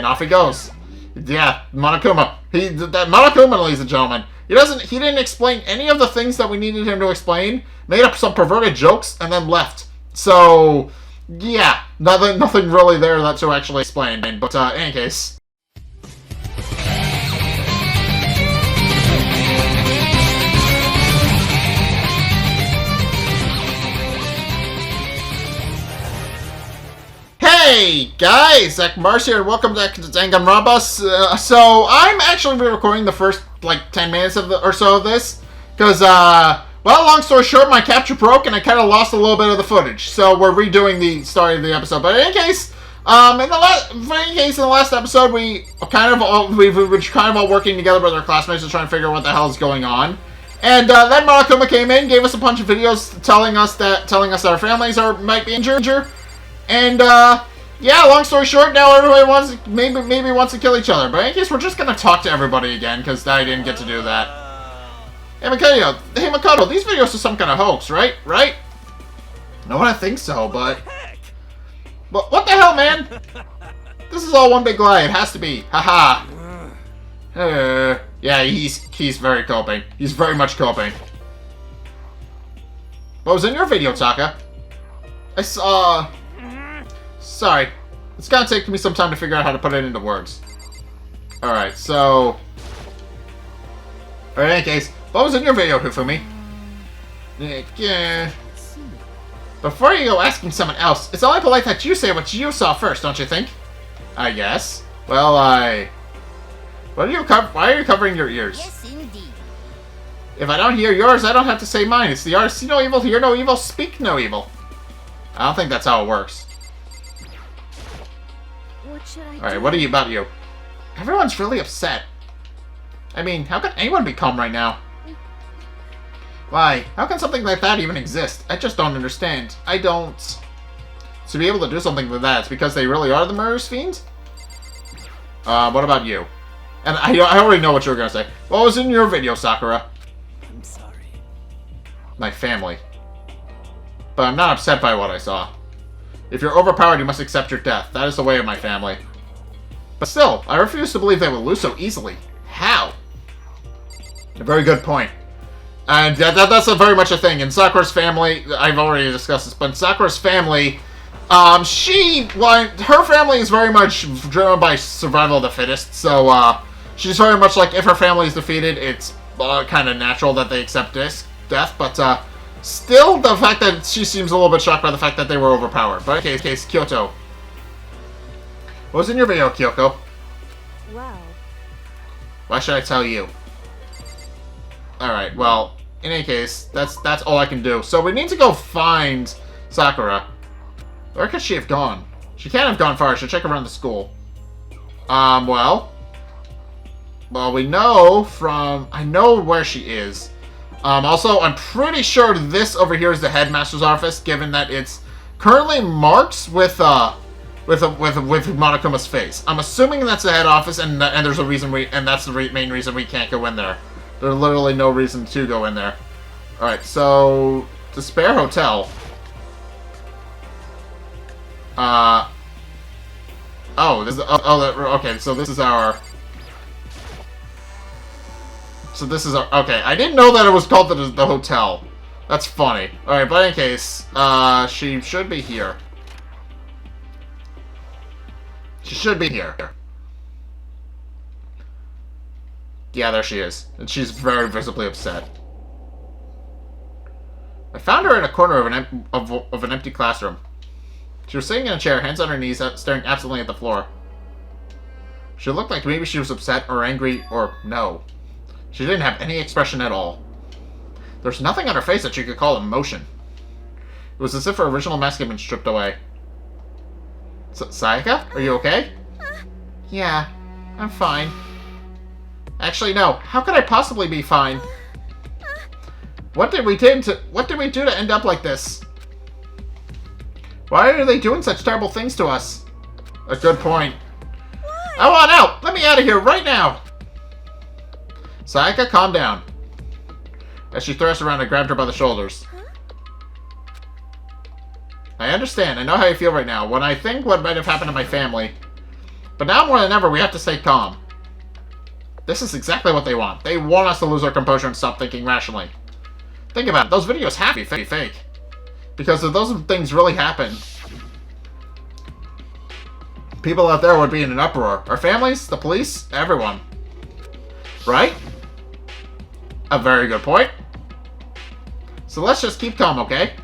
and off he goes. Yeah, Monokuma. That Monokuma, ladies and gentlemen. He didn't explain any of the things that we needed him to explain. Made up some perverted jokes and then left. So, yeah, nothing really there that to actually explain. But in any case. Hey guys, Zack here, and welcome back to Danganronpa. So I'm actually re-recording the first like 10 minutes or so of this because, well, long story short, my capture broke and I kind of lost a little bit of the footage. So we're redoing the story of the episode. But in any case, in the last episode, we were kind of all working together with our classmates to try and figure out what the hell is going on. And then Monokuma came in, gave us a bunch of videos telling us that our families might be injured. And, yeah, long story short, now everybody maybe wants to kill each other. But in any case, we're just gonna talk to everybody again, because I didn't get to do that. Hey, Makoto, these videos are some kind of hoax, right? No, I think so, but what the hell, man? This is all one big lie. It has to be. Haha. Yeah, he's very coping. He's very much coping. What was in your video, Taka? I saw... Sorry. It's gonna take me some time to figure out how to put it into words. Alright, so... in any case, what was in your video, Hifumi? Yeah. Before you go asking someone else, it's only polite that you say what you saw first, don't you think? I guess. Well, why are you covering your ears? Yes, indeed. If I don't hear yours, I don't have to say mine. It's the artist. See no evil, hear no evil, speak no evil. I don't think that's how it works. What should I do? Alright, what are you about you? Everyone's really upset. I mean, how can anyone be calm right now? Why? How can something like that even exist? I just don't understand. I don't... To be able to do something like that, it's because they really are the murderous fiend? What about you? And I already know what you were gonna say. What was in your video, Sakura? I'm sorry. My family. But I'm not upset by what I saw. If you're overpowered, you must accept your death. That is the way of my family. But still, I refuse to believe they will lose so easily. How? A very good point. And that's very much a thing. In Sakura's family, I've already discussed this, but in Sakura's family, her family is very much driven by survival of the fittest. So, she's very much like, if her family is defeated, it's kind of natural that they accept death. But, still, the fact that she seems a little bit shocked by the fact that they were overpowered. But in case, Kyoto. What was in your video, Kyoko? Wow. Why should I tell you? Alright, well, in any case, that's all I can do. So we need to go find Sakura. Where could she have gone? She can't have gone far. I should check around the school. Well, we know from... I know where she is. Also, I'm pretty sure this over here is the Headmaster's office, given that it's currently marked with Monokuma's face. I'm assuming that's the head office, and there's a reason that's the main reason we can't go in there. There's literally no reason to go in there. All right, so the spare hotel. Okay, so this is our. Okay, I didn't know that it was called the hotel. That's funny. Alright, but in any case, she should be here. She should be here. Yeah, there she is. And she's very visibly upset. I found her in a corner of an empty classroom. She was sitting in a chair, hands on her knees, staring absently at the floor. She looked like maybe she was upset or angry or no. She didn't have any expression at all. There's nothing on her face that you could call emotion. It was as if her original mask had been stripped away. Sayaka? Are you okay? Yeah, I'm fine. Actually, no. How could I possibly be fine? What did we do to end up like this? Why are they doing such terrible things to us? A good point. I want out! Let me out of here right now! Sayaka, calm down. As she thrust around and grabbed her by the shoulders. I understand. I know how you feel right now. When I think what might have happened to my family, But now more than ever, we have to stay calm. This is exactly what they want. They want us to lose our composure and stop thinking rationally. Think about it. Those videos have to be fake. Because if those things really happen, people out there would be in an uproar. Our families, the police, everyone. Right? A very good point. So let's just keep calm, okay?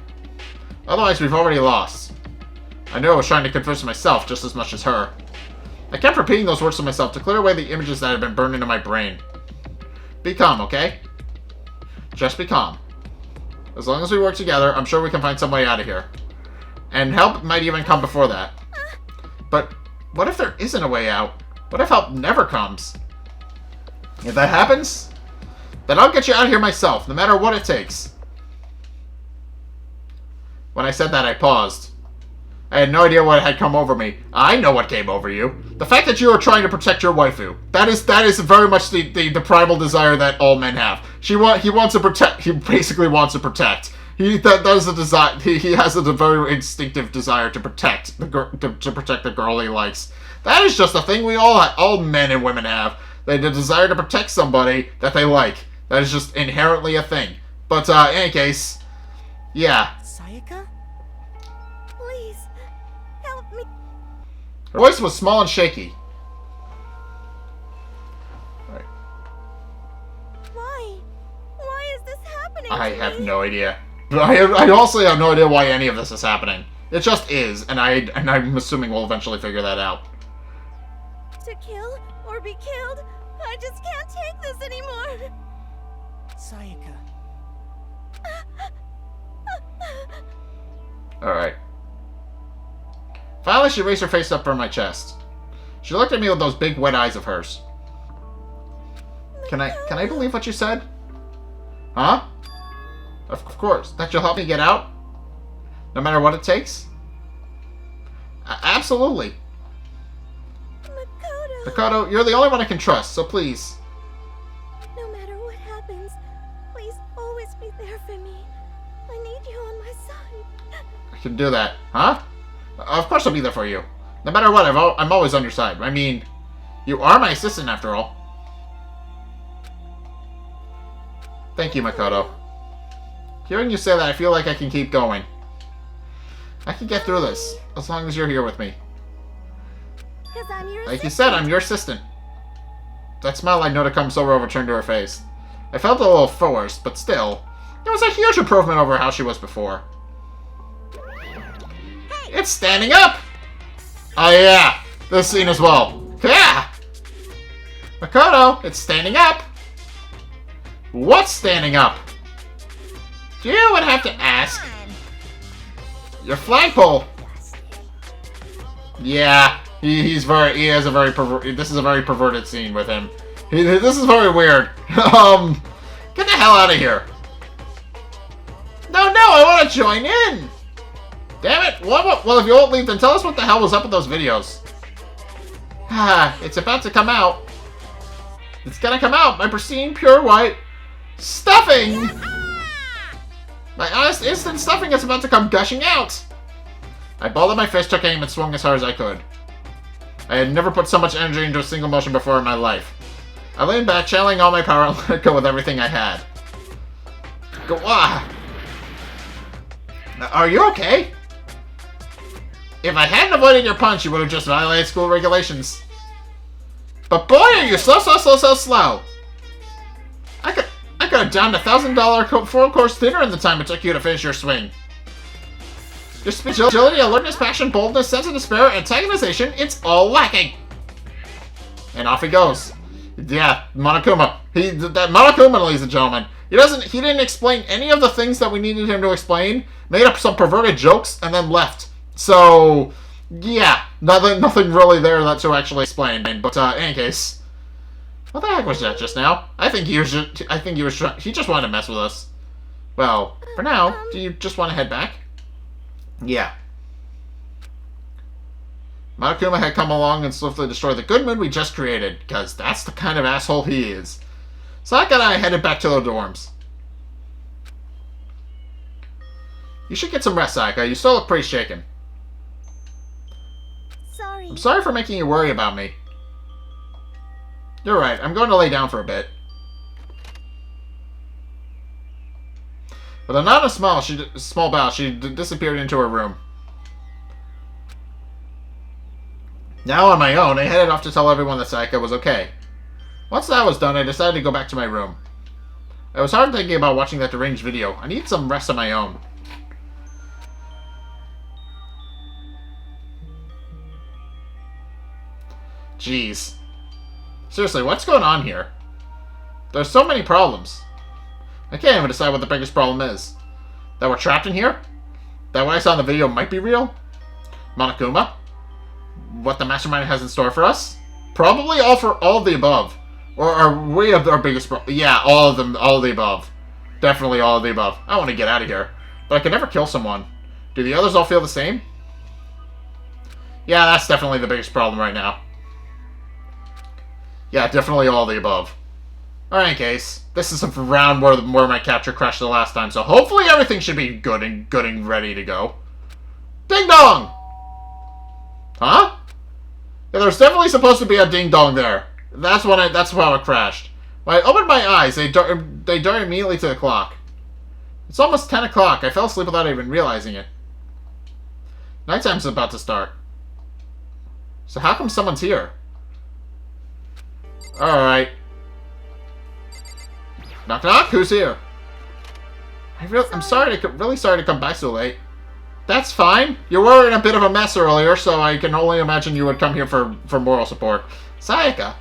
Otherwise, we've already lost. I knew I was trying to convince myself just as much as her. I kept repeating those words to myself to clear away the images that had been burned into my brain. Be calm, okay? Just be calm. As long as we work together, I'm sure we can find some way out of here. And help might even come before that. But what if there isn't a way out? What if help never comes? If that happens, then I'll get you out of here myself, no matter what it takes. When I said that, I paused. I had no idea what had come over me. I know what came over you. The fact that you are trying to protect your waifu. That is very much the primal desire that all men have. He wants to protect. He basically wants to protect. That is a desire. He has a very instinctive desire to protect to protect the girl he likes. That is just a thing we all men and women have. They the desire to protect somebody that they like. That is just inherently a thing. But in any case, yeah. Sayaka? Please, help me. Her voice was small and shaky. Right. Why? Why is this happening I to have me? no idea. I also have no idea why any of this is happening. It just is, and I'm assuming we'll eventually figure that out. To kill or be killed? I just can't take this anymore. Sayaka. Alright. Finally, she raised her face up from my chest. She looked at me with those big wet eyes of hers. Can I believe what you said? Huh? Of course. That you'll help me get out? No matter what it takes? Absolutely. Makoto, you're the only one I can trust, so please. No matter what happens, please always be there for me. I need you on my side. I can do that. Huh? Of course I'll be there for you. No matter what, I'm always on your side. I mean, you are my assistant after all. Thank you, Makoto. Hearing you say that, I feel like I can keep going. I can get through this, as long as you're here with me. Because I'm your Like you said, I'm your assistant. That smile I'd known to come so overturned to her face. I felt a little forced, but still, it was a huge improvement over how she was before. It's standing up! Oh yeah, this scene as well. Yeah! Makoto, it's standing up! What's standing up? You would have to ask. Your flagpole. Yeah, he has a very this is a very perverted scene with him. This is very weird. Get the hell out of here. No, I want to join in. Damn it. Well, if you won't leave, then tell us what the hell was up with those videos. It's about to come out. It's gonna come out. My pristine, pure white stuffing. My honest instant stuffing is about to come gushing out. I balled up my fist, took aim, and swung as hard as I could. I had never put so much energy into a single motion before in my life. I leaned back, channeling all my power, and let go with everything I had. Go ah! Are you okay? If I hadn't avoided your punch, you would have just violated school regulations. But boy, are you so slow! I could have downed $1,000 full-course dinner in the time it took you to finish your swing. Your speed, agility, alertness, passion, boldness, sense of despair, antagonization, it's all lacking. And off he goes. Yeah, Monokuma. That Monokuma, ladies and gentlemen. He didn't explain any of the things that we needed him to explain. Made up some perverted jokes and then left. So, yeah, nothing really there to actually explain. But in any case, what the heck was that just now? He just wanted to mess with us. Well, for now, do you just want to head back? Yeah. Monokuma had come along and swiftly destroyed the good mood we just created, because that's the kind of asshole he is. Zack and I headed back to the dorms. You should get some rest, Sayaka. You still look pretty shaken. Sorry. I'm sorry for making you worry about me. You're right. I'm going to lay down for a bit. With a nod and a small bow, she disappeared into her room. Now on my own, I headed off to tell everyone that Sayaka was okay. Once that was done, I decided to go back to my room. I was hard thinking about watching that deranged video. I need some rest of my own. Jeez. Seriously, what's going on here? There's so many problems. I can't even decide what the biggest problem is. That we're trapped in here? That what I saw in the video might be real? Monokuma? What the mastermind has in store for us? Probably all of the above. Or are we our biggest problem? Yeah, all of them, all of the above. Definitely all of the above. I want to get out of here. But I can never kill someone. Do the others all feel the same? Yeah, that's definitely the biggest problem right now. Yeah, definitely all of the above. Alright, case. This is around where my capture crashed the last time, so hopefully everything should be good and ready to go. Ding dong! Huh? Yeah, there's definitely supposed to be a ding dong there. That's how it crashed. When I opened my eyes, they darted immediately to the clock. It's almost 10 o'clock. I fell asleep without even realizing it. Nighttime's about to start. So how come someone's here? Alright. Knock knock, who's here? I'm really sorry to come back so late. That's fine. You were in a bit of a mess earlier, so I can only imagine you would come here for moral support. Sayaka.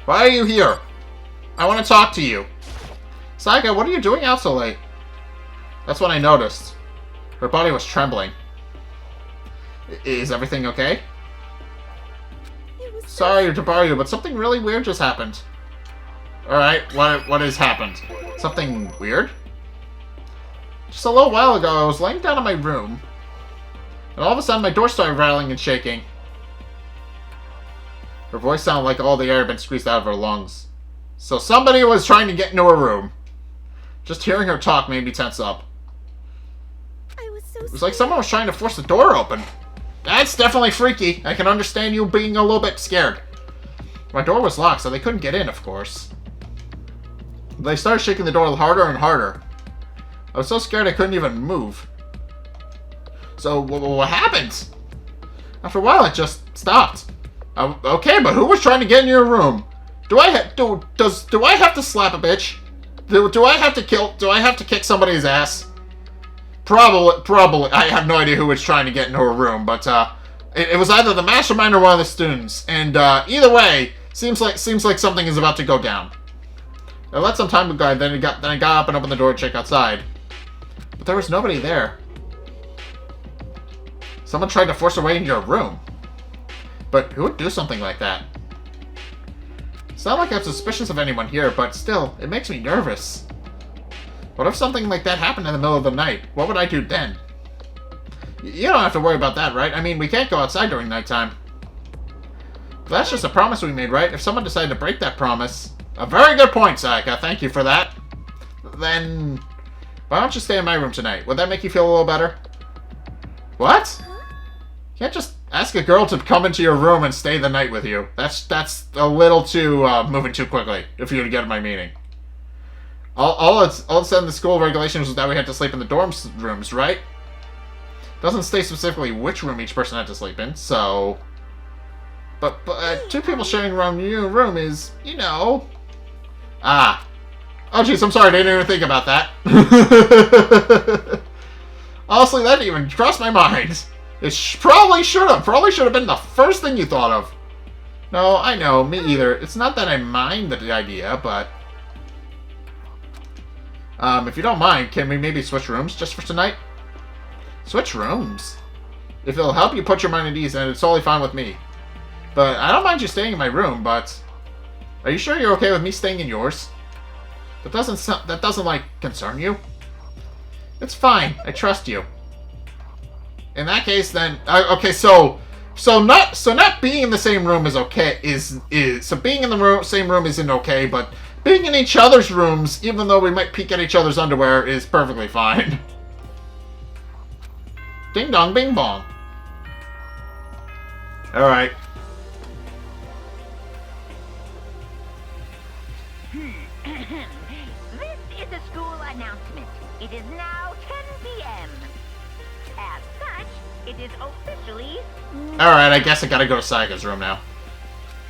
Why are you here? I want to talk to you. Sayaka, what are you doing out so late? That's when I noticed. Her body was trembling. Is everything okay? Sorry to bother you, but something really weird just happened. Alright, what has happened? Something weird? Just a little while ago, I was laying down in my room, and all of a sudden my door started rattling and shaking. Her voice sounded like all the air had been squeezed out of her lungs. So somebody was trying to get into her room. Just hearing her talk made me tense up. It was like someone was trying to force the door open. That's definitely freaky. I can understand you being a little bit scared. My door was locked, so they couldn't get in, of course. They started shaking the door harder and harder. I was so scared I couldn't even move. So, what happened? After a while, it just stopped. Okay, but who was trying to get in your room? Do I have to slap a bitch? Do I have to kick somebody's ass? Probably. I have no idea who was trying to get into her room, but it was either the mastermind or one of the students. And either way, seems like something is about to go down. I let some time go. Then I got up and opened the door to check outside, but there was nobody there. Someone tried to force their way into your room. But who would do something like that? It's not like I'm suspicious of anyone here, but still, it makes me nervous. What if something like that happened in the middle of the night? What would I do then? You don't have to worry about that, right? I mean, we can't go outside during nighttime. But that's just a promise we made, right? If someone decided to break that promise... A very good point, Sayaka. Thank you for that. Then... why don't you stay in my room tonight? Would that make you feel a little better? What? You can't just ask a girl to come into your room and stay the night with you. That's a little too, moving too quickly, if you would get my meaning. All it said in the school regulations was that we had to sleep in the dorm rooms, right? Doesn't state specifically which room each person had to sleep in, so... But two people sharing around your room is, you know... Ah. Oh, jeez, I'm sorry, I didn't even think about that. Honestly, that didn't even cross my mind. It probably should have. Probably should have been the first thing you thought of. No, I know, me either. It's not that I mind the idea, but... if you don't mind, can we maybe switch rooms just for tonight? Switch rooms? If it'll help you put your mind at ease, then it's totally fine with me. But I don't mind you staying in my room, but... Are you sure you're okay with me staying in yours? That doesn't, like, concern you? It's fine. I trust you. In that case, then... okay, so not being in the same room is okay, so being in the same room isn't okay, but being in each other's rooms, even though we might peek at each other's underwear, is perfectly fine. Ding dong bing bong. Alright. This is a school announcement. It is now 10 p.m. As such, it is officially... Alright, I guess I gotta go to Sayaka's room now.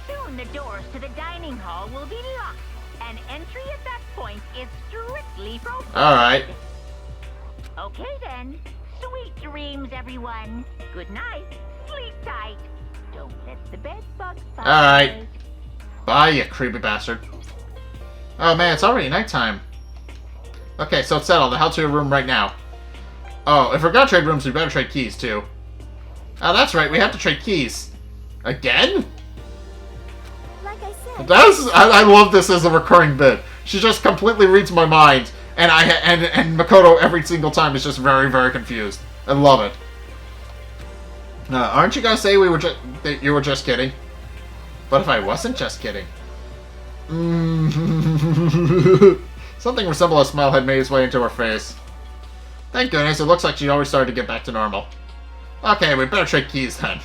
Soon the doors to the dining hall will be locked, and entry at that point is strictly prohibited. Alright. Okay then. Sweet dreams, everyone. Good night. Sleep tight. Don't let the bed bugs bite. Alright. Bye, you creepy bastard. Oh man, it's already nighttime. Okay, so it's settled. I'll head to your room right now. Oh, if we're gonna trade rooms, we better trade keys, too. Oh, that's right. We have to trade keys. Again? Like I said, I love this as a recurring bit. She just completely reads my mind, and and Makoto every single time is just very, very confused. I love it. Aren't you gonna say that you were just kidding? What if I wasn't just kidding? Something resembling a smile had made its way into her face. Thank goodness, it looks like she already started to get back to normal. Okay, we better trade keys then.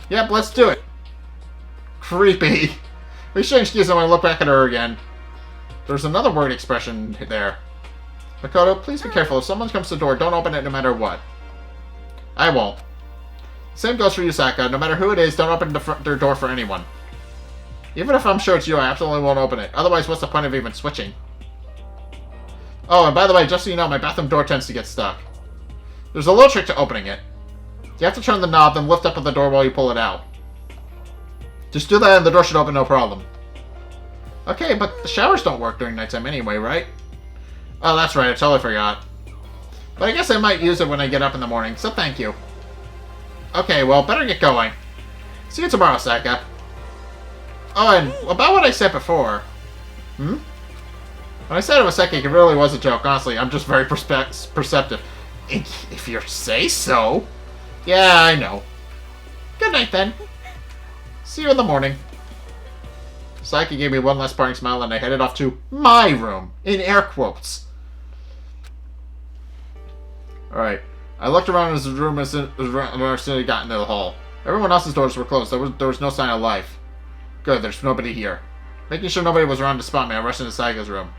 Yep, let's do it. Creepy. We exchanged keys and I look back at her again. There's another word expression there. Makoto, please be careful. If someone comes to the door, don't open it no matter what. I won't. Same goes for you, Saka. No matter who it is, don't open their door for anyone. Even if I'm sure it's you, I absolutely won't open it. Otherwise, what's the point of even switching? Oh, and by the way, just so you know, my bathroom door tends to get stuck. There's a little trick to opening it. You have to turn the knob, then lift up the door while you pull it out. Just do that and the door should open no problem. Okay, but the showers don't work during nighttime anyway, right? Oh, that's right, I totally forgot. But I guess I might use it when I get up in the morning, so thank you. Okay, well, better get going. See you tomorrow, Saka. Oh, and about what I said before. When I said it was psychic, it really was a joke. Honestly, I'm just very perceptive. If you say so. Yeah, I know. Good night, then. See you in the morning. Psyche gave me one last parting smile, and I headed off to my room, in air quotes. Alright. I looked around his room as soon as I got into the hall. Everyone else's doors were closed. There was no sign of life. Good, there's nobody here. Making sure nobody was around to spot me, I rushed into Saiga's room.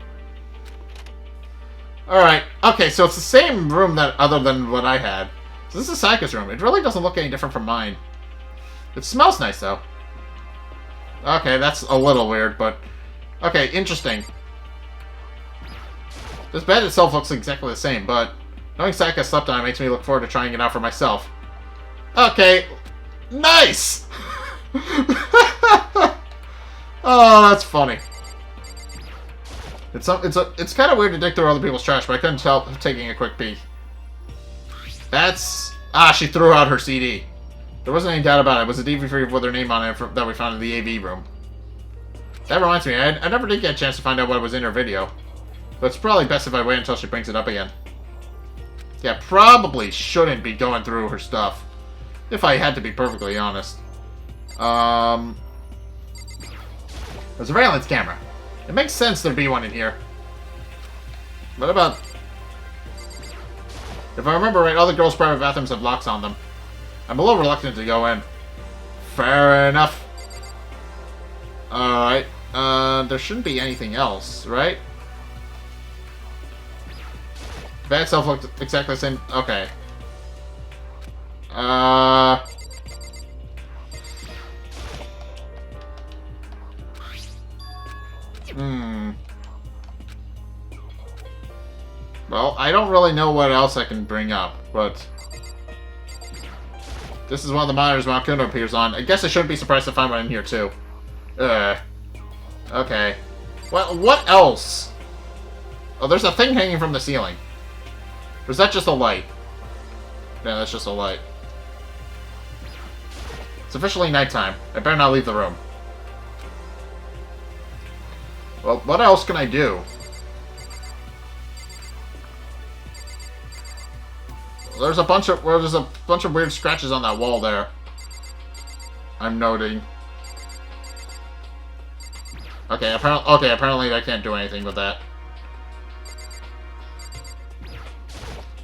Alright, okay, so it's the same room other than what I had. So this is Saiga's room. It really doesn't look any different from mine. It smells nice, though. Okay, that's a little weird, but... Okay, interesting. This bed itself looks exactly the same, but... Knowing Sayaka slept on it makes me look forward to trying it out for myself. Okay, nice! Oh, that's funny. It's kind of weird to dig through other people's trash, but I couldn't help taking a quick peek. That's... Ah, she threw out her CD. There wasn't any doubt about it. It was a DVD with her name on it that we found in the AV room. That reminds me, I never did get a chance to find out what was in her video. But it's probably best if I wait until she brings it up again. Yeah, probably shouldn't be going through her stuff. If I had to be perfectly honest. A surveillance camera. It makes sense there'd be one in here. What about... If I remember right, all the girls' private bathrooms have locks on them. I'm a little reluctant to go in. Fair enough. Alright. There shouldn't be anything else, right? The bed itself looked exactly the same. Okay. Well, I don't really know what else I can bring up, but... This is one of the monitors Makoto appears on. I guess I shouldn't be surprised to find one in here, too. Okay. Well, what else? Oh, there's a thing hanging from the ceiling. Or is that just a light? Yeah, that's just a light. It's officially nighttime. I better not leave the room. Well, what else can I do? There's a bunch of weird scratches on that wall there. I'm noting. Okay, apparently I can't do anything with that.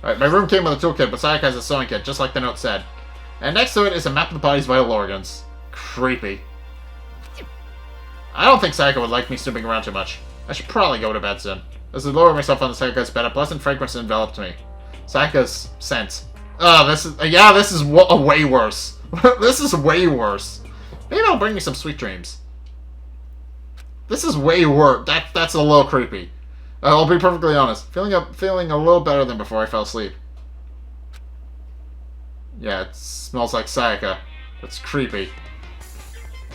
Alright, my room came with a toolkit, but Sayaka has a sewing kit, just like the note said. And next to it is a map of the body's vital organs. Creepy. I don't think Sayaka would like me snooping around too much. I should probably go to bed soon. As I lower myself on the Sayaka's bed, a pleasant fragrance enveloped me. Sayaka's scent. Oh, this is... yeah, this is way worse. This is way worse. Maybe it'll bring me some sweet dreams. This is way worse. That's a little creepy. I'll be perfectly honest. Feeling a little better than before I fell asleep. Yeah, it smells like Sayaka. That's creepy.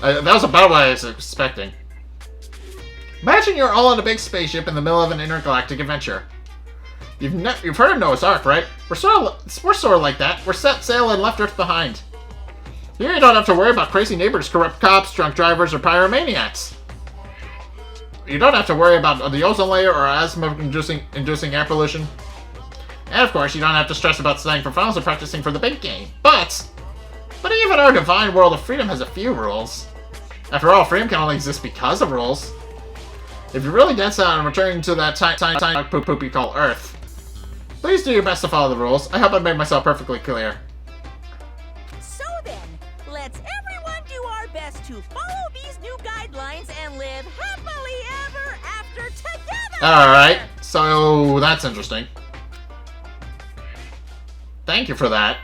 That was about what I was expecting. Imagine you're all in a big spaceship in the middle of an intergalactic adventure. You've heard of Noah's Ark, right? We're sort of like that. We're set sail and left Earth behind. Here you don't have to worry about crazy neighbors, corrupt cops, drunk drivers, or pyromaniacs. You don't have to worry about the ozone layer or asthma-inducing air pollution. And of course, you don't have to stress about studying for finals or practicing for the big game. But even our divine world of freedom has a few rules. After all, freedom can only exist because of rules. If you're really dead set on returning to that tiny poop you call Earth, please do your best to follow the rules. I hope I made myself perfectly clear. So then, let's everyone do our best to follow these new guidelines and live happily ever after together! Alright, so that's interesting. Thank you for that.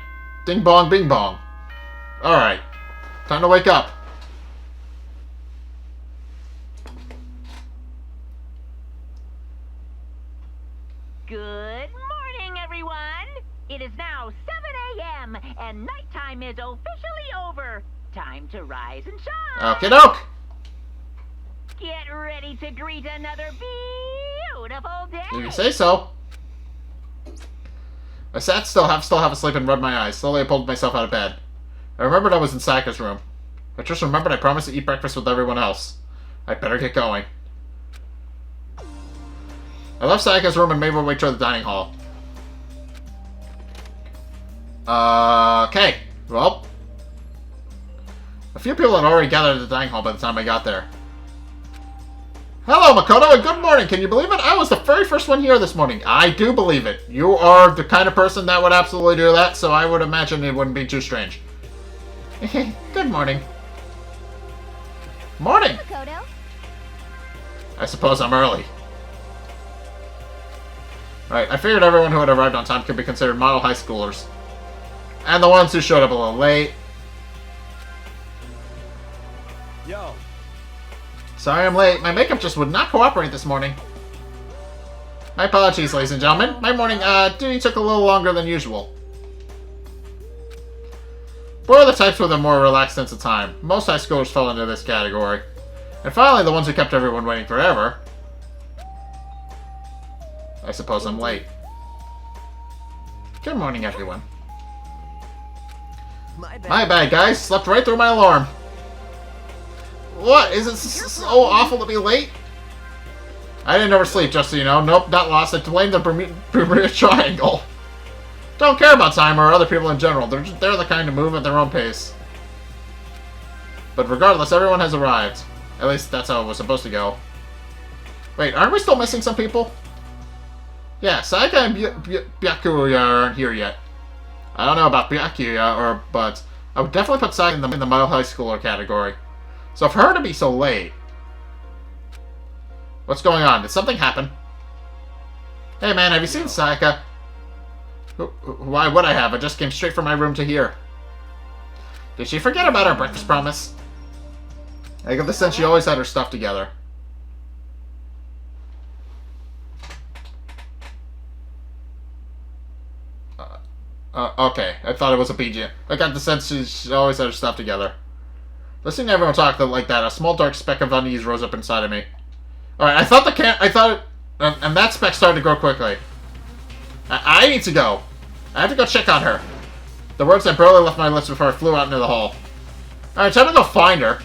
Ding bong, bing bong. Alright, time to wake up. Good morning, everyone. It is now 7 a.m. and nighttime is officially over. Time to rise and shine. Okie doke. Get ready to greet another beautiful day. You say so. I sat still, half asleep, and rubbed my eyes. Slowly, I pulled myself out of bed. I remembered I was in Sayaka's room. I just remembered I promised to eat breakfast with everyone else. I'd better get going. I left Sayaka's room and made my way toward the dining hall. Okay. Well, a few people had already gathered at the dining hall by the time I got there. Hello, Makoto, and good morning. Can you believe it? I was the very first one here this morning. I do believe it. You are the kind of person that would absolutely do that, so I would imagine it wouldn't be too strange. Good morning. Morning. Makoto. I suppose I'm early. Right, I figured everyone who had arrived on time could be considered model high schoolers. And the ones who showed up a little late. Yo. Sorry I'm late. My makeup just would not cooperate this morning. My apologies, ladies and gentlemen. My morning duty took a little longer than usual. We're the types with a more relaxed sense of time. Most high schoolers fell into this category. And finally, the ones who kept everyone waiting forever. I suppose I'm late. Good morning, everyone. My bad, guys. Slept right through my alarm. What? Is it so awful to be late? I didn't oversleep, just so you know. Nope, not lost. I blame the Bermuda Triangle. Don't care about time or other people in general. They're the kind to move at their own pace. But regardless, everyone has arrived. At least that's how it was supposed to go. Wait, aren't we still missing some people? Yeah, Sayaka and Byakuya aren't here yet. I don't know about Byakuya, but I would definitely put Sayaka in the middle high schooler category. So for her to be so late... What's going on? Did something happen? Hey man, have you seen Sayaka? Why would I have? I just came straight from my room to here. Did she forget about our breakfast promise? I get the sense she always had her stuff together. Okay. I thought it was a PG. I got the sense she always had her stuff together. Listening to everyone talk like that, a small dark speck of unease rose up inside of me. Alright, and that speck started to grow quickly. I need to go. I have to go check on her. The words had barely left my lips before I flew out into the hall. Alright, time to go find her.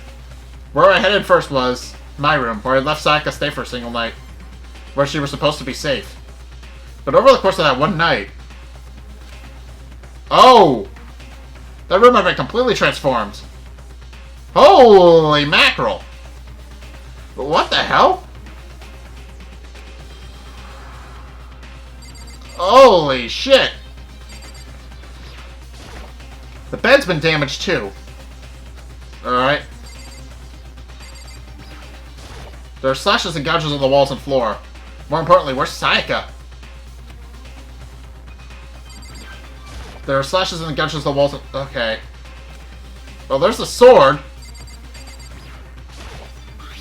Where I headed first was my room, where I left Sayaka stay for a single night. Where she was supposed to be safe. But over the course of that one night... Oh! That room had been completely transformed. Holy mackerel! What the hell? Holy shit! The bed's been damaged too. Alright. There are slashes and gouges on the walls and floor. More importantly, where's Sayaka? There are slashes and gouges on the walls and... Okay. Well, there's the sword.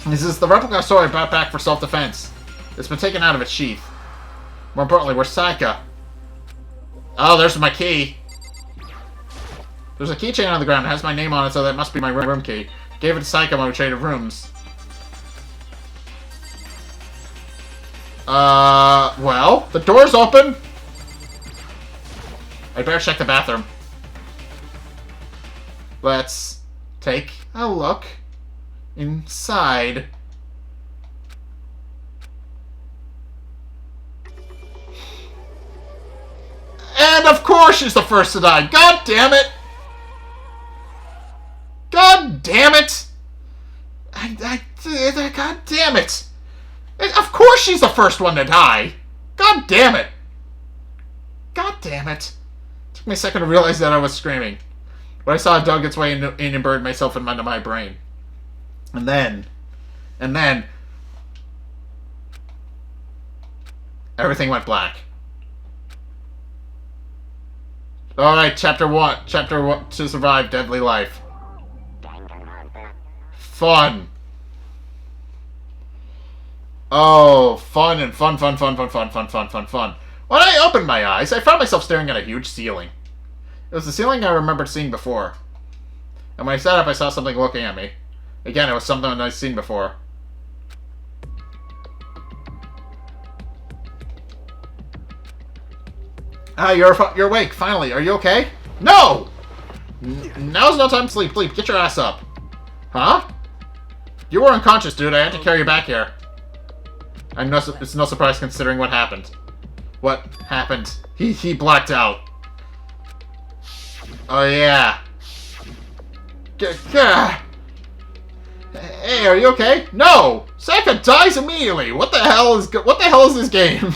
This is the replica sword I brought back for self-defense. It's been taken out of its sheath. More importantly, where's Sayaka? Oh, there's my key. There's a keychain on the ground. It has my name on it, so that must be my room key. Gave it to Sayaka when we traded rooms. Well, the door's open. I better check the bathroom. Let's take a look inside. And of course she's the first to die. God damn it! God damn it! God damn it! Of course she's the first one to die! God damn it! God damn it! It took me a second to realize that I was screaming. When I saw a dog its way in and buried myself into my brain. And then... everything went black. Alright, Chapter 1. Chapter 1 to survive Deadly Life. Fun. Oh, fun and fun. When I opened my eyes, I found myself staring at a huge ceiling. It was the ceiling I remembered seeing before. And when I sat up, I saw something looking at me. Again, it was something I'd seen before. Ah, you're awake, finally. Are you okay? No! Now's no time to sleep. Sleep, get your ass up. Huh? You were unconscious, dude. I had to carry you back here. It's no surprise considering what happened. What happened? He blacked out. Oh, yeah. Hey, are you okay? No! Sayaka dies immediately! What the hell is this game?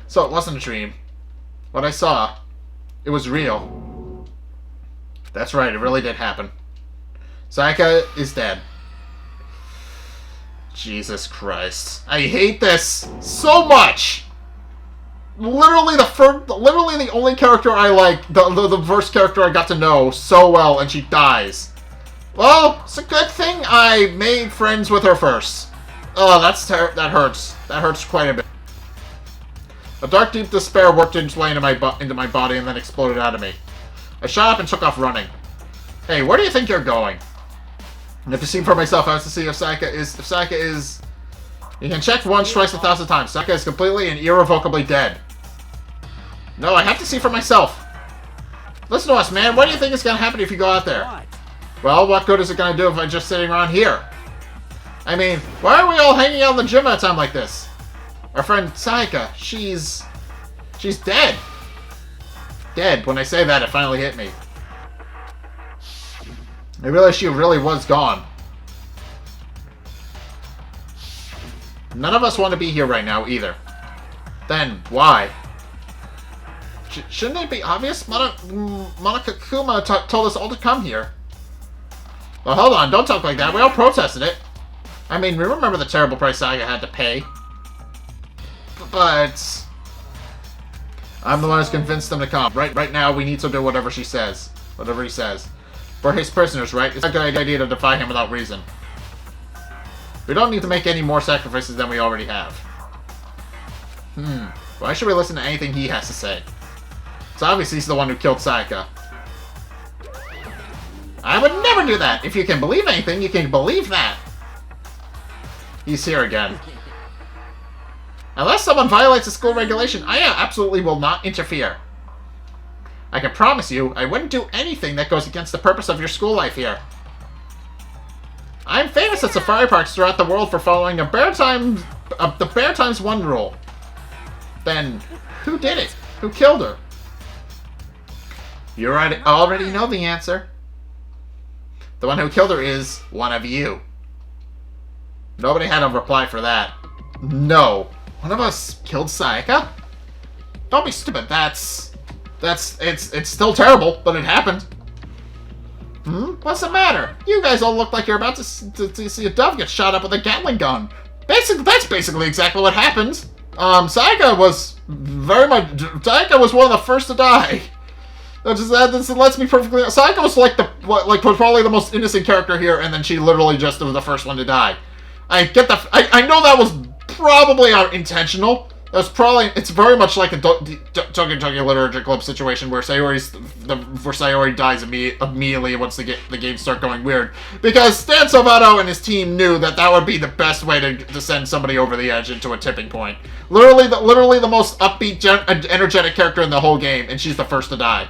So it wasn't a dream. What I saw, it was real. That's right, it really did happen. Sayaka is dead. Jesus Christ. I hate this so much! Literally the only character I like, the first character I got to know so well, and she dies. Well, it's a good thing I made friends with her first. Oh, that hurts. That hurts quite a bit. A dark, deep despair worked its way into my body and then exploded out of me. I shot up and took off running. Hey, where do you think you're going? And if you see for myself, I have to see if Sayaka is... You can check once, twice, 1,000 times. Sayaka is completely and irrevocably dead. No, I have to see for myself. Listen to us, man. What do you think is going to happen if you go out there? What? Well, what good is it going to do if I'm just sitting around here? I mean, why are we all hanging out in the gym at a time like this? Our friend Sayaka, she's dead. Dead. When I say that, it finally hit me. I realized she really was gone. None of us want to be here right now, either. Then, why? Shouldn't it be obvious? Monokuma told us all to come here. Well, hold on, don't talk like that. We all protested it. I mean, we remember the terrible price Sayaka had to pay. But... I'm the one who's convinced them to come. Right now, we need to do whatever she says. Whatever he says. We're his prisoners, right? It's a good idea to defy him without reason. We don't need to make any more sacrifices than we already have. Why should we listen to anything he has to say? It's obvious he's the one who killed Sayaka. I would never do that! If you can believe anything, you can believe that! He's here again. Unless someone violates a school regulation, I absolutely will not interfere. I can promise you, I wouldn't do anything that goes against the purpose of your school life here. I'm famous at safari parks throughout the world for following the Bear Times 1 rule. Then, who did it? Who killed her? You already know the answer. The one who killed her is one of you. Nobody had a reply for that. No. One of us killed Sayaka? Don't be stupid, that's... It's still terrible, but it happened. What's the matter? You guys all look like you're about to see a dove get shot up with a Gatling gun. That's basically exactly what happened. Sayaka was one of the first to die. That lets me perfectly. Sayaka was probably the most innocent character here, and then she literally just was the first one to die. I know that was probably intentional. It's very much like a Togen Literature Club situation where Sayori dies immediately once the games start going weird. Because Stan Salvato and his team knew that would be the best way to send somebody over the edge into a tipping point. Literally the most upbeat, energetic character in the whole game, and she's the first to die.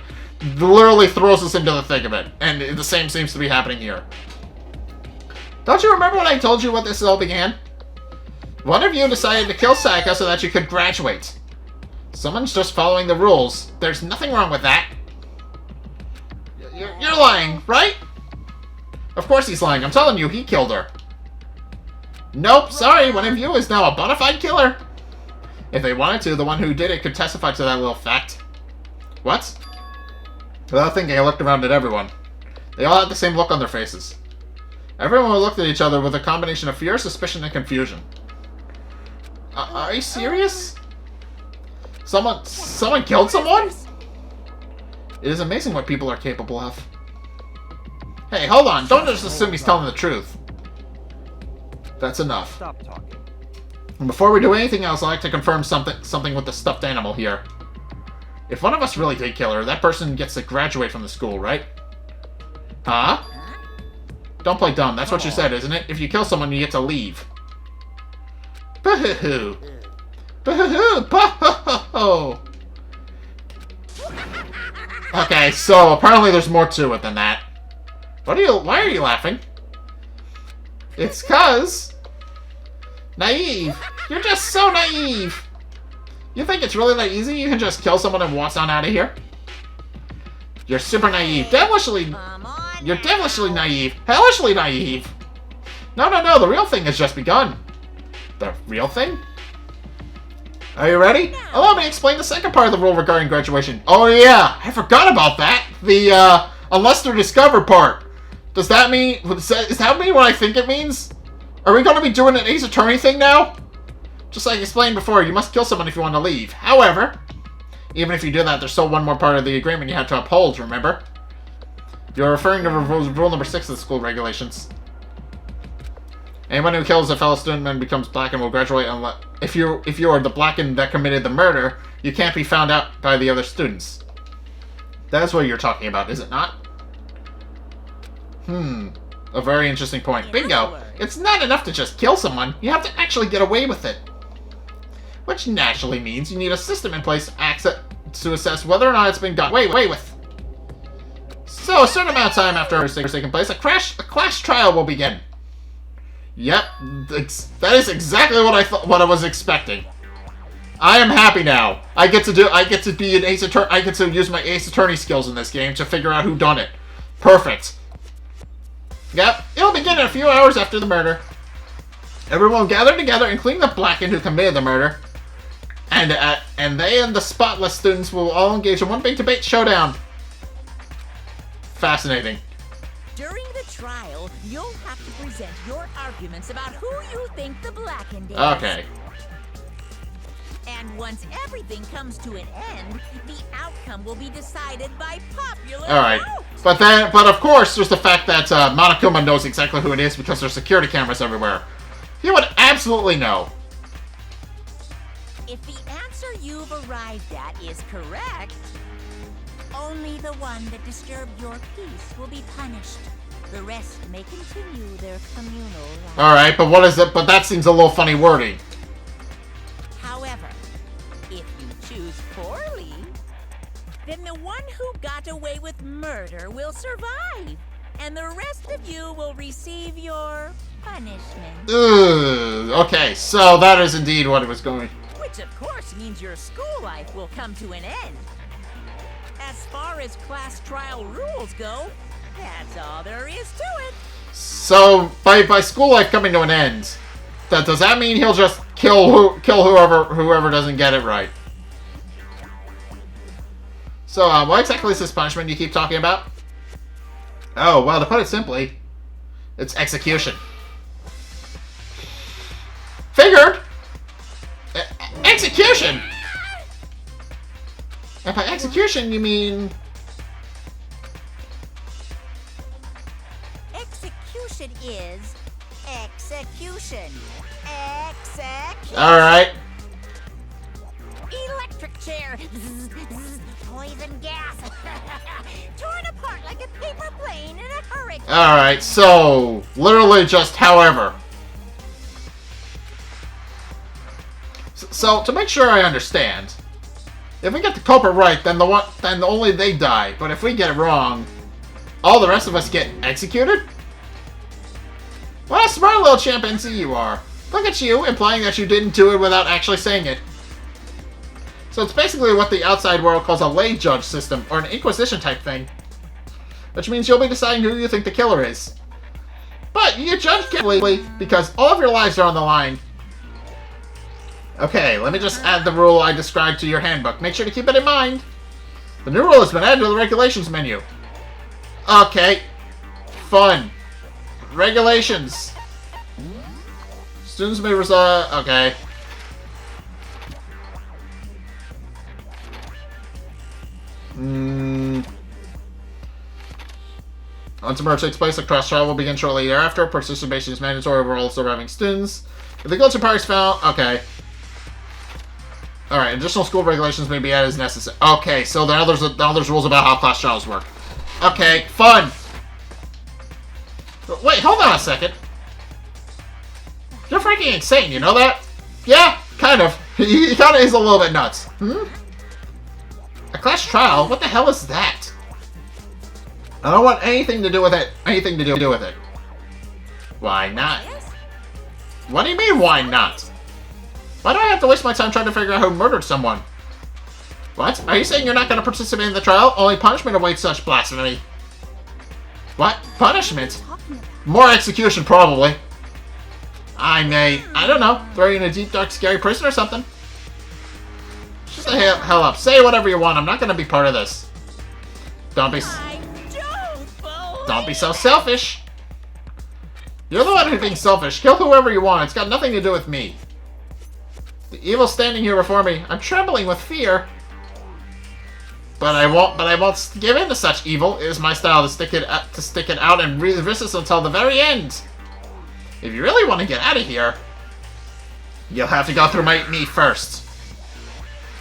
Literally throws us into the thick of it. And the same seems to be happening here. Don't you remember when I told you what this all began? One of you decided to kill Sayaka so that you could graduate. Someone's just following the rules. There's nothing wrong with that. You're lying, right? Of course he's lying. I'm telling you, he killed her. Nope, sorry. One of you is now a bona fide killer. If they wanted to, the one who did it could testify to that little fact. What? Without thinking, I looked around at everyone. They all had the same look on their faces. Everyone looked at each other with a combination of fear, suspicion, and confusion. Are you serious? Someone killed someone? It is amazing what people are capable of. Hey, hold on. Don't just assume he's telling the truth. That's enough. Stop talking. And before we do anything else, I'd like to confirm something with the stuffed animal here. If one of us really did kill her, that person gets to graduate from the school, right? Huh? Don't play dumb. That's what you said, isn't it? If you kill someone, you get to leave. Boo-hoo-hoo. Boo-hoo-hoo. Boo-hoo-hoo. Okay, so apparently there's more to it than that. Why are you laughing? It's 'cause... naive. You're just so naive. You think it's really that easy? You can just kill someone and walk on out of here? You're super naive. You're devilishly naive. Hellishly naive. No, the real thing has just begun. The real thing? Are you ready? Allow me to explain the second part of the rule regarding graduation. Oh yeah, I forgot about that. The, unless they're discovered part. Does that mean, is that mean what I think it means? Are we going to be doing an Ace Attorney thing now? Just like I explained before, you must kill someone if you want to leave. However, even if you do that, there's still one more part of the agreement you have to uphold, remember? You're referring to rule number 6 of the school regulations. Anyone who kills a fellow student and becomes blackened will graduate unless... If you are the blackened that committed the murder, you can't be found out by the other students. That's what you're talking about, is it not? A very interesting point. Bingo! It's not enough to just kill someone. You have to actually get away with it. Which naturally means you need a system in place to assess whether or not it's been gotten away with. So, a certain amount of time after it's taken place, a class trial will begin. Yep, that is exactly what I was expecting. I am happy now. I get to be an Ace Attorney. I get to use my Ace Attorney skills in this game to figure out who done it. Perfect. Yep, it'll begin in a few hours after the murder. Everyone will gather together, including the blackened who committed the murder. And they and the spotless students will all engage in one big debate showdown. Fascinating. During the trial, you'll have to present your arguments about who you think the blackened is. Okay. And once everything comes to an end, the outcome will be decided by popular Alright. vote. But of course, there's the fact that Monokuma knows exactly who it is because there's security cameras everywhere. He would absolutely know. If the answer you've arrived at is correct, only the one that disturbed your peace will be punished. The rest may continue their communal life. Alright, but what is it? But that seems a little funny wording. However, if you choose poorly, then the one who got away with murder will survive, and the rest of you will receive your punishment. Okay, so that is indeed what it was going. Which of course means your school life will come to an end. As far as class trial rules go, that's all there is to it. So by school life coming to an end, does that mean he'll just kill whoever doesn't get it right? So, what exactly is this punishment you keep talking about? Oh, well, to put it simply, it's execution. Figured! Execution! And by execution, you mean... Execution is execution. Execution. Alright. Electric chair. Poison gas. Torn apart like a paper plane in a hurricane. Alright, so, literally just however. So, to make sure I understand, if we get the culprit right, then only they die. But if we get it wrong, all the rest of us get executed? What a smart little chimpanzee you are. Look at you, implying that you didn't do it without actually saying it. So it's basically what the outside world calls a lay judge system, or an inquisition type thing. Which means you'll be deciding who you think the killer is. But you judge carefully, because all of your lives are on the line. Okay, let me just add the rule I described to your handbook. Make sure to keep it in mind. The new rule has been added to the regulations menu. Okay. Fun. Regulations. Students may reside... Okay. Once a merge takes place, a cross trial will begin shortly thereafter. Participation is mandatory for all surviving students. If the guilty party is found... Okay. Alright, additional school regulations may be added as necessary. Okay, so now there's rules about how class trials work. Okay, fun! Wait, hold on a second. You're freaking insane, you know that? Yeah, kind of. He kind of is a little bit nuts. A class trial? What the hell is that? I don't want anything to do with it. Anything to do with it. Why not? What do you mean, why not? Why do I have to waste my time trying to figure out who murdered someone? What? Are you saying you're not going to participate in the trial? Only punishment awaits such blasphemy. What? Punishment? More execution, probably. I don't know, throw you in a deep, dark, scary prison or something. Shut the hell up. Say whatever you want. I'm not going to be part of this. Don't be so selfish. You're the one who's being selfish. Kill whoever you want. It's got nothing to do with me. The evil standing here before me. I'm trembling with fear. But I won't give in to such evil. It is my style to stick it out and resist this until the very end. If you really want to get out of here, you'll have to go through me first.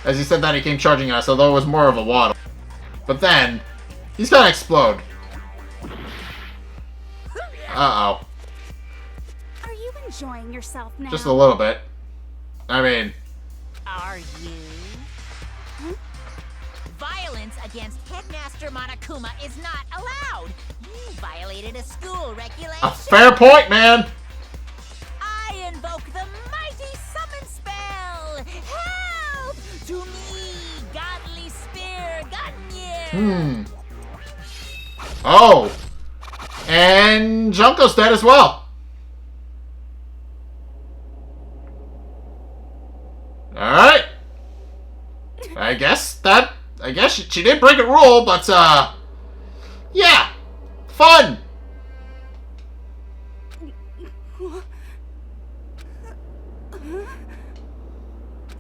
As he said that, he came charging us, although it was more of a waddle. But then, he's gonna explode. Uh-oh. Are you enjoying yourself now? Just a little bit. I mean... Are you? Violence against Headmaster Monokuma is not allowed. You violated a school regulation. A fair point, man! I invoke the mighty summon spell! Help! To me, godly spear, Gunyear! Oh! And Junko's dead as well. Alright. I guess she did break a rule, but, yeah. Fun!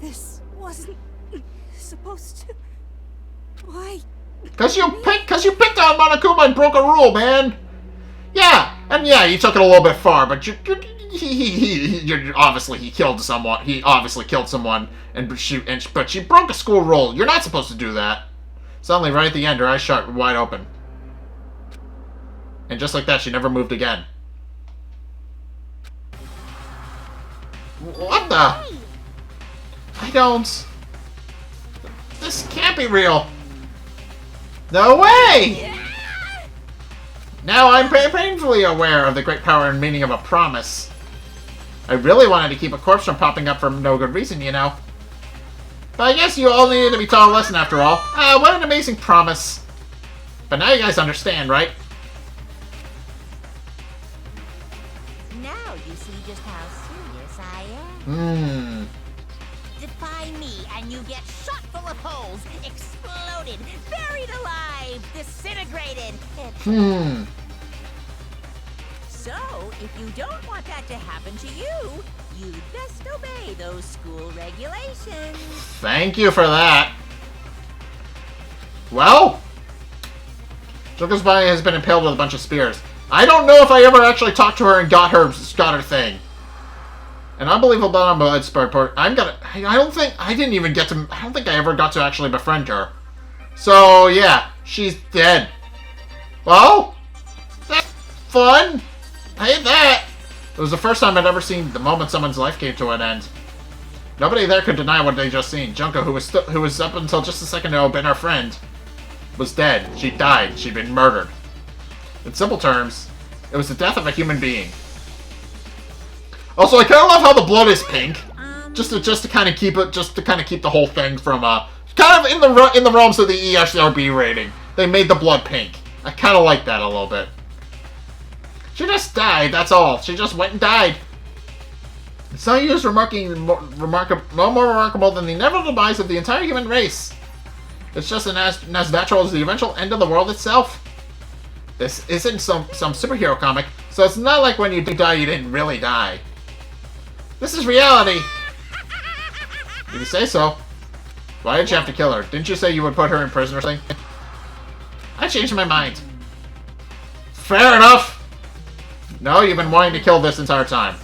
This wasn't supposed to... Why? Cause you picked on Monokuma and broke a rule, man! Yeah, and yeah, you took it a little bit far, but obviously he killed someone. He obviously killed someone, but she broke a school rule. You're not supposed to do that. Suddenly, right at the end, her eyes shut wide open. And just like that, she never moved again. What the? I don't... This can't be real. No way! Now I'm painfully aware of the great power and meaning of a promise. I really wanted to keep a corpse from popping up for no good reason, you know. But I guess you all needed to be taught a lesson after all. What an amazing promise. But now you guys understand, right? Now you see just how serious I am. defy me, and you get shot full of holes, exploded, buried alive, disintegrated. So, if you don't want that to happen to you, you'd best obey those school regulations. Thank you for that. Well, Junko's body has been impaled with a bunch of spears. I don't know if I ever actually talked to her and got her thing. An unbelievable blood spurt. I don't think I ever got to actually befriend her. So yeah, she's dead. Well, that's fun. I hate that. It was the first time I'd ever seen the moment someone's life came to an end. Nobody there could deny what they just seen. Junko, who was up until just a second ago been our friend, was dead. She died. She'd been murdered. In simple terms, it was the death of a human being. Also, I kind of love how the blood is pink, just to kind of keep the whole thing from kind of in the realms of the ESRB rating. They made the blood pink. I kind of like that a little bit. She just died. That's all. She just went and died. It's no use no more remarkable than the inevitable demise of the entire human race. It's just as natural as the eventual end of the world itself. This isn't some superhero comic, so it's not like when you do die, you didn't really die. This is reality. Did you say so? Why did you have to kill her? Didn't you say you would put her in prison or something? I changed my mind. Fair enough. No, you've been wanting to kill this entire time.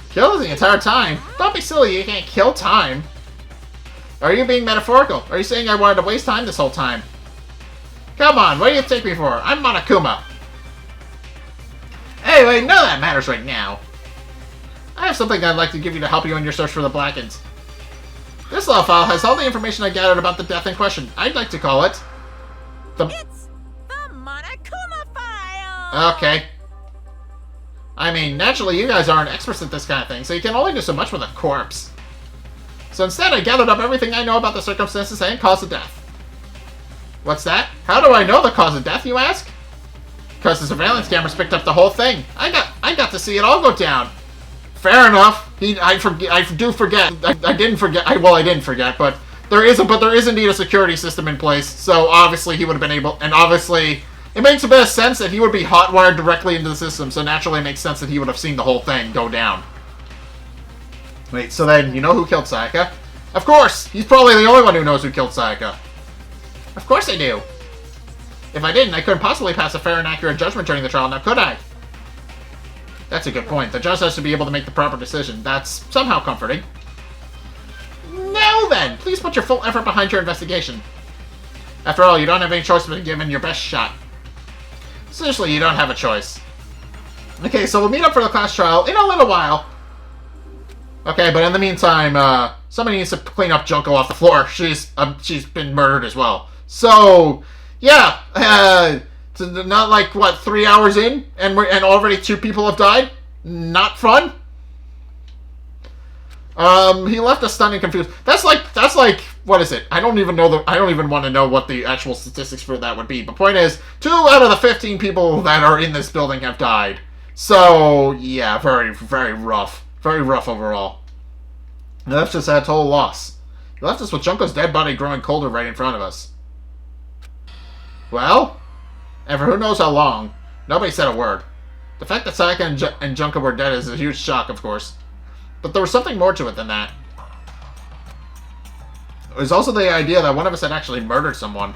Kill the entire time? Don't be silly, you can't kill time. Are you being metaphorical? Are you saying I wanted to waste time this whole time? Come on, what do you take me for? I'm Monokuma. Anyway, none of that matters right now. I have something I'd like to give you to help you in your search for the Blackens. This little file has all the information I gathered about the death in question. I'd like to call it... It's the Monokuma file! Okay. I mean, naturally you guys aren't experts at this kind of thing, so you can only do so much with a corpse. So instead, I gathered up everything I know about the circumstances and cause of death. What's that? How do I know the cause of death, you ask? Because the surveillance cameras picked up the whole thing. I got to see it all go down. Fair enough. I didn't forget, but there is indeed a security system in place, so obviously he would have been able, and obviously it makes a bit of sense that he would be hotwired directly into the system, so naturally it makes sense that he would have seen the whole thing go down. Wait, so then, you know who killed Sayaka? Of course! He's probably the only one who knows who killed Sayaka. Of course I do. If I didn't, I couldn't possibly pass a fair and accurate judgment during the trial, now could I? That's a good point. The judge has to be able to make the proper decision. That's somehow comforting. Now then, please put your full effort behind your investigation. After all, you don't have any choice but to give in your best shot. Seriously, you don't have a choice. Okay, so we'll meet up for the class trial in a little while. Okay, but in the meantime, somebody needs to clean up Junko off the floor. She's been murdered as well. So, yeah, not like, what, 3 hours in, and already 2 people have died? Not fun? He left us stunned and confused. That's like, what is it? I don't even want to know what the actual statistics for that would be. But point is, 2 out of the 15 people that are in this building have died. So, yeah, very, very rough. Very rough overall. He left us at a total loss. He left us with Junko's dead body growing colder right in front of us. Well, and for who knows how long, nobody said a word. The fact that Sayaka and Junko were dead is a huge shock, of course. But there was something more to it than that. It was also the idea that one of us had actually murdered someone.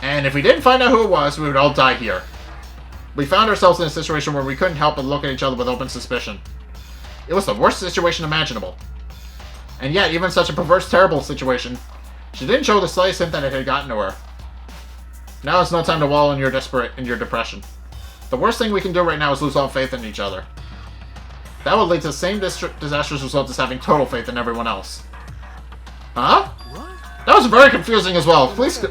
And if we didn't find out who it was, we would all die here. We found ourselves in a situation where we couldn't help but look at each other with open suspicion. It was the worst situation imaginable. And yet, even such a perverse, terrible situation, she didn't show the slightest hint that it had gotten to her. Now is no time to wallow in your depression. The worst thing we can do right now is lose all faith in each other. That would lead to the same disastrous result as having total faith in everyone else. Huh? What? That was very confusing as well. Please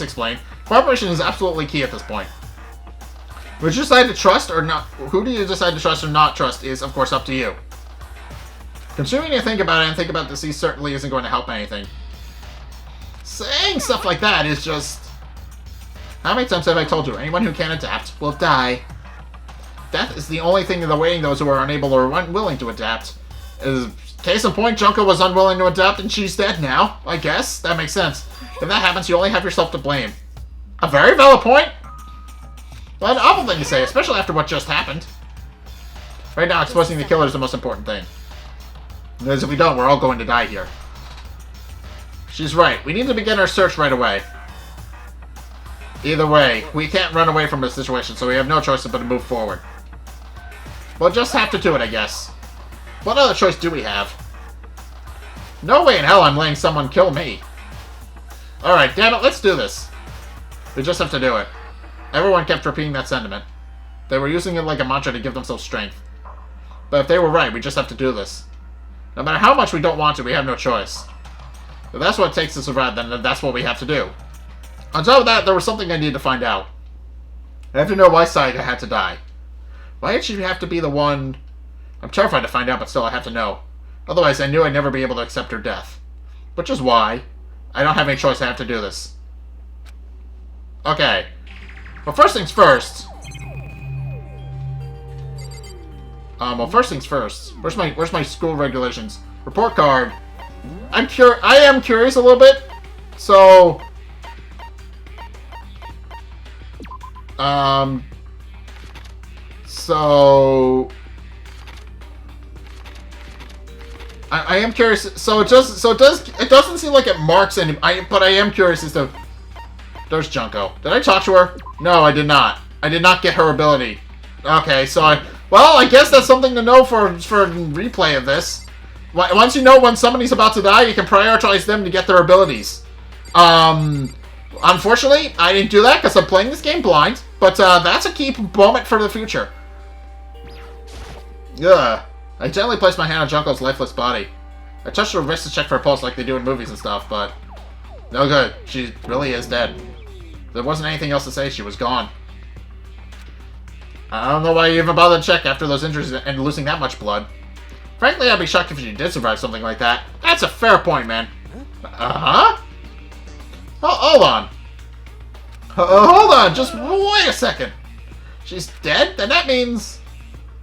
explain. Cooperation is absolutely key at this point. Would you decide to trust or not? Who do you decide to trust or not trust is, of course, up to you. Continuing to think about it and think about deceit certainly isn't going to help anything. Saying stuff like that is just... How many times have I told you? Anyone who can't adapt will die. death is the only thing awaiting those who are unable or unwilling to adapt. Case in point, Junko was unwilling to adapt and she's dead now, I guess. That makes sense. If that happens, you only have yourself to blame. A very valid point. But an awful thing to say, especially after what just happened. Right now, exposing the killer is the most important thing. Because if we don't, we're all going to die here. She's right. We need to begin our search right away. Either way, we can't run away from the situation, so we have no choice but to move forward. We'll just have to do it, I guess. What other choice do we have? No way in hell I'm letting someone kill me. Alright, damn it, let's do this. We just have to do it. Everyone kept repeating that sentiment. They were using it like a mantra to give themselves strength. But if they were right, we just have to do this. No matter how much we don't want to, we have no choice. If that's what it takes to survive, then that's what we have to do. On top of that, there was something I needed to find out. I have to know why Sayaka had to die. Why did she have to be the one... I'm terrified to find out, but still I have to know. Otherwise, I knew I'd never be able to accept her death. Which is why I don't have any choice, I have to do this. Okay. Well, first things first. First things first. Where's my school regulations? Report card. I am curious a little bit. So... I am curious. It doesn't seem like it marks any. But I am curious as to. There's Junko. Did I talk to her? No, I did not. I did not get her ability. Okay, so I guess that's something to know for replay of this. Once you know when somebody's about to die, you can prioritize them to get their abilities. Unfortunately, I didn't do that because I'm playing this game blind. But that's a key moment for the future. Ugh. I gently placed my hand on Junko's lifeless body. I touched her wrist to check for a pulse like they do in movies and stuff, but... No good. She really is dead. There wasn't anything else to say. She was gone. I don't know why you even bothered to check after those injuries and losing that much blood. Frankly, I'd be shocked if she did survive something like that. That's a fair point, man. Uh-huh? Oh, hold on. Hold on. Just wait a second. She's dead? Then that means...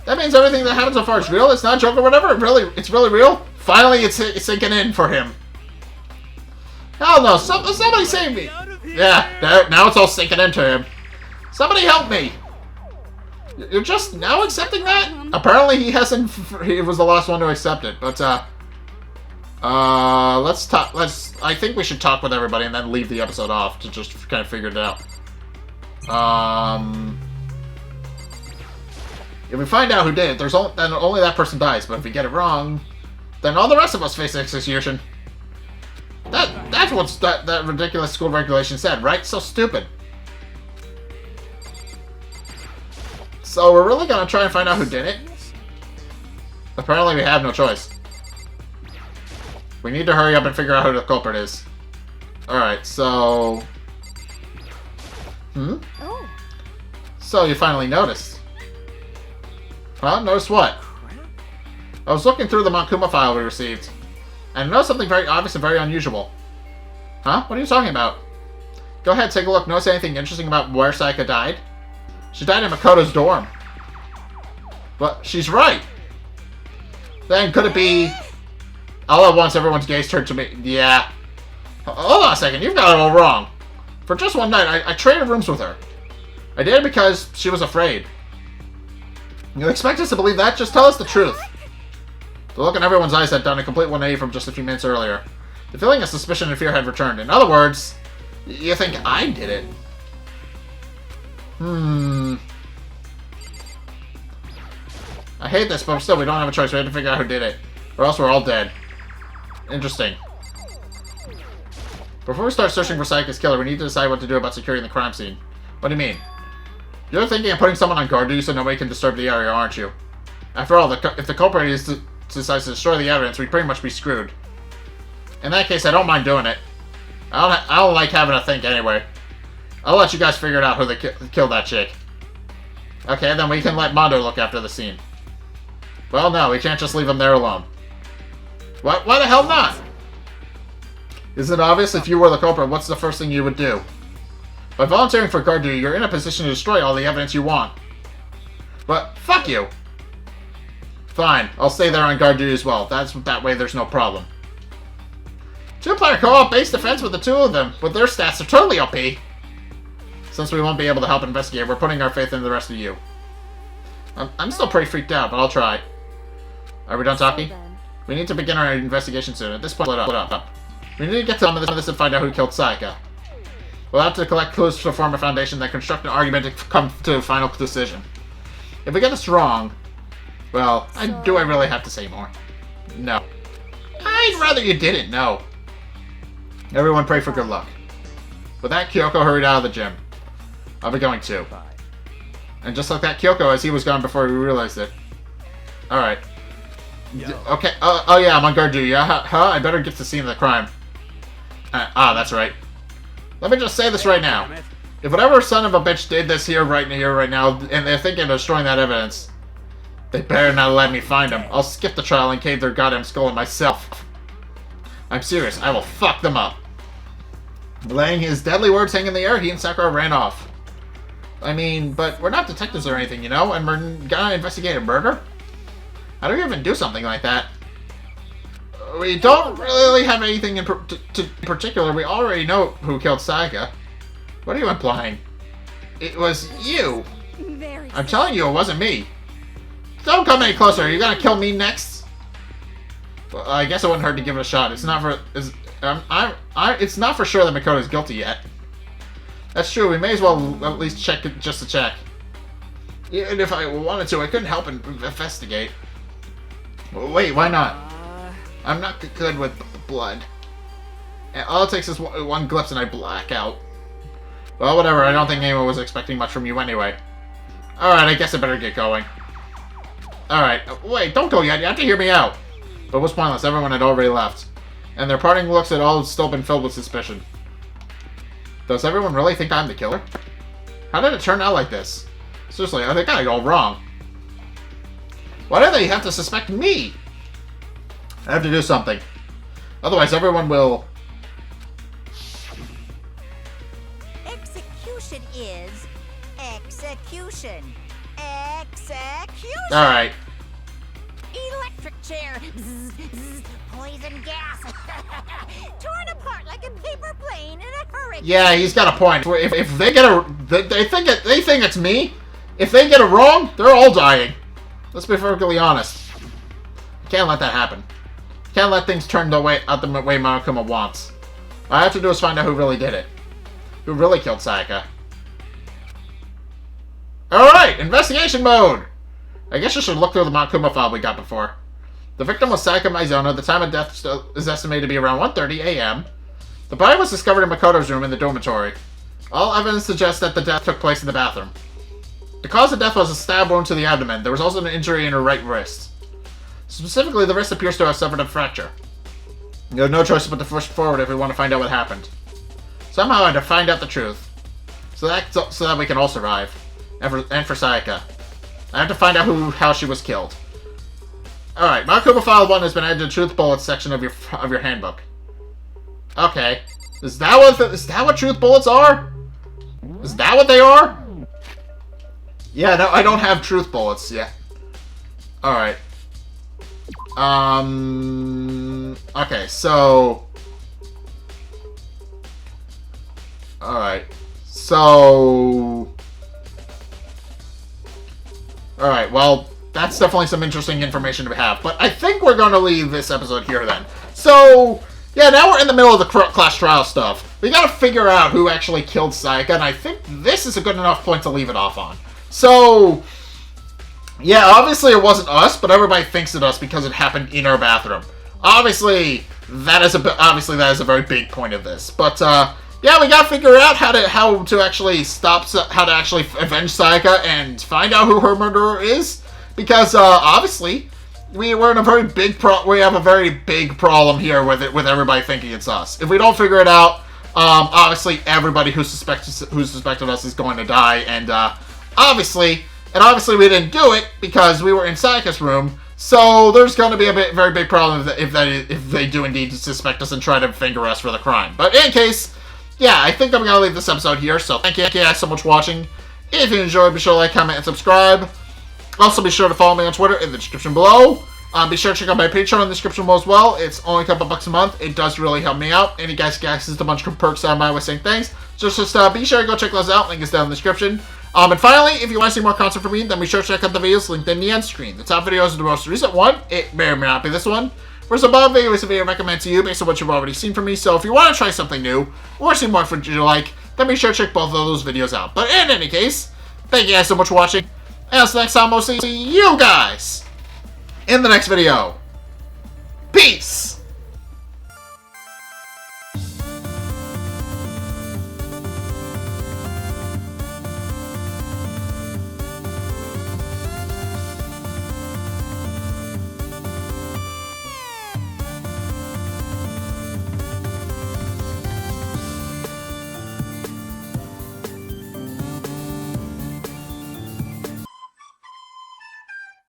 That means everything that happened so far is real? It's not a joke or whatever? It's really real? Finally, it's sinking in for him. Hell no, somebody save me! Yeah, now it's all sinking into him. Somebody help me! You're just now accepting that? Apparently he hasn't... He was the last one to accept it, but, let's talk... I think we should talk with everybody and then leave the episode off to just kind of figure it out. If we find out who did it, then only that person dies. But if we get it wrong, then all the rest of us face execution. That's what that ridiculous school regulation said, right? So stupid. So we're really gonna try and find out who did it? Apparently we have no choice. We need to hurry up and figure out who the culprit is. Alright, so... Oh. So you finally noticed. Huh? Notice what? I was looking through the Monkuma file we received, and I noticed something very obvious and very unusual. Huh? What are you talking about? Go ahead, take a look. Notice anything interesting about where Sayaka died? She died in Makoto's dorm. But she's right. Then could it be... All at once, everyone's gaze turned to me. Yeah. Hold on a second. You've got it all wrong. For just one night, I traded rooms with her. I did it because she was afraid. You expect us to believe that? Just tell us the truth. The look in everyone's eyes had done a complete 180 from just a few minutes earlier. The feeling of suspicion and fear had returned. In other words, you think I did it? I hate this, but still, we don't have a choice. We have to figure out who did it. Or else we're all dead. Interesting. Before we start searching for Sayaka's killer, we need to decide what to do about securing the crime scene. What do you mean? You're thinking of putting someone on guard duty so nobody can disturb the area, aren't you? After all, if the culprit decides to destroy the evidence, we'd pretty much be screwed. In that case, I don't mind doing it. I don't like having to think anyway. I'll let you guys figure it out who killed that chick. Okay, then we can let Mondo look after the scene. Well, no, we can't just leave him there alone. Why the hell not? Is it obvious if you were the culprit, what's the first thing you would do? By volunteering for guard duty, you're in a position to destroy all the evidence you want. But fuck you. Fine, I'll stay there on guard duty as well. That way there's no problem. 2-player co-op base defense with the two of them, but their stats are totally OP. Since we won't be able to help investigate, we're putting our faith in the rest of you. I'm still pretty freaked out, but I'll try. Are we done talking? We need to begin our investigation soon. At this point, split up. We need to get to some of this and find out who killed Sayaka. We'll have to collect clues to form a foundation that construct an argument to come to a final decision. If we get this wrong, well, do I really have to say more? No. I'd rather you didn't, no. Everyone pray for good luck. With that, Kyoko hurried out of the gym. I'll be going too. And just like that, Kyoko, as he was gone before we realized it. Alright. Okay, oh yeah, I'm on guard duty. I better get to the scene of the crime. That's right. Let me just say this right now. If whatever son of a bitch did this right now, and they're thinking of destroying that evidence, they better not let me find him. I'll skip the trial and cave their goddamn skull in myself. I'm serious, I will fuck them up. Laying his deadly words hanging in the air, he and Sakura ran off. I mean, but we're not detectives or anything, you know, and we're gonna investigate a murder? How do we even do something like that? We don't really have anything in particular. We already know who killed Sayaka. What are you implying? It was you. I'm telling you, it wasn't me. Don't come any closer. Are you gonna kill me next? Well, I guess it wouldn't hurt to give it a shot. It's not for it's not for sure that Makoto's guilty yet. That's true. We may as well at least check it just to check. Even if I wanted to, I couldn't help but investigate. Well, wait, why not? I'm not good with blood. And all it takes is one glimpse and I black out. Well, whatever. I don't think anyone was expecting much from you anyway. Alright, I guess I better get going. Alright, wait, don't go yet. You have to hear me out. But it was pointless. Everyone had already left. And their parting looks had all still been filled with suspicion. Does everyone really think I'm the killer? How did it turn out like this? Seriously, I think I got it all wrong. Why do they have to suspect me? I have to do something. Otherwise, everyone will... Execution is... execution. Execution! Alright. Electric chair. Zzz, zzz, poison gas. Torn apart like a paper plane in a hurricane. Yeah, he's got a point. If they get a... They think it's me. If they get it wrong, they're all dying. Let's be perfectly honest. Can't let that happen. Can't let things turn the way Monokuma wants. All I have to do is find out who really did it. Who really killed Sayaka. Alright, investigation mode! I guess I should look through the Monokuma file we got before. The victim was Sayaka Maizono. The time of death is estimated to be around 1:30 a.m. The body was discovered in Makoto's room in the dormitory. All evidence suggests that the death took place in the bathroom. The cause of death was a stab wound to the abdomen. There was also an injury in her right wrist. Specifically, the wrist appears to have suffered a fracture. You have no choice but to push forward if we want to find out what happened. Somehow I had to find out the truth. So that we can all survive. And for Sayaka. I have to find out how she was killed. Alright, Monokuma File 1 has been added to the Truth Bullets section of your handbook. Okay. Is that what Truth Bullets are? Is that what they are? Yeah, no, I don't have Truth Bullets yet. Alright. Okay, so... Alright. So... Alright, well, that's definitely some interesting information to have. But I think we're going to leave this episode here then. So, yeah, now we're in the middle of the class trial stuff. We got to figure out who actually killed Sayaka, and I think this is a good enough point to leave it off on. So, yeah, obviously it wasn't us, but everybody thinks it's us because it happened in our bathroom. Obviously, that is a very big point of this. But, yeah, we gotta figure out how to actually avenge Sayaka and find out who her murderer is. Because, obviously, we have a very big problem here with everybody thinking it's us. If we don't figure it out, obviously everybody who suspected us is going to die, and, obviously we didn't do it because we were in Sayaka's room, so there's going to be a very big problem if they do indeed suspect us and try to finger us for the crime. But in case, yeah, I think I'm going to leave this episode here, so thank you guys so much for watching. If you enjoyed, be sure to like, comment, and subscribe. Also, be sure to follow me on Twitter in the description below. Be sure to check out my Patreon in the description below as well. It's only a couple bucks a month. It does really help me out. And you guys get access to a bunch of perks that I'm always saying thanks. So just be sure to go check those out. Link is down in the description. And finally, if you want to see more content from me, then be sure to check out the videos linked in the end screen. The top video is the most recent one. It may or may not be this one. Whereas above video is a video I recommend to you based on what you've already seen from me. So if you want to try something new, or see more footage you like, then be sure to check both of those videos out. But in any case, thank you guys so much for watching. And until next time, we'll see you guys in the next video. Peace!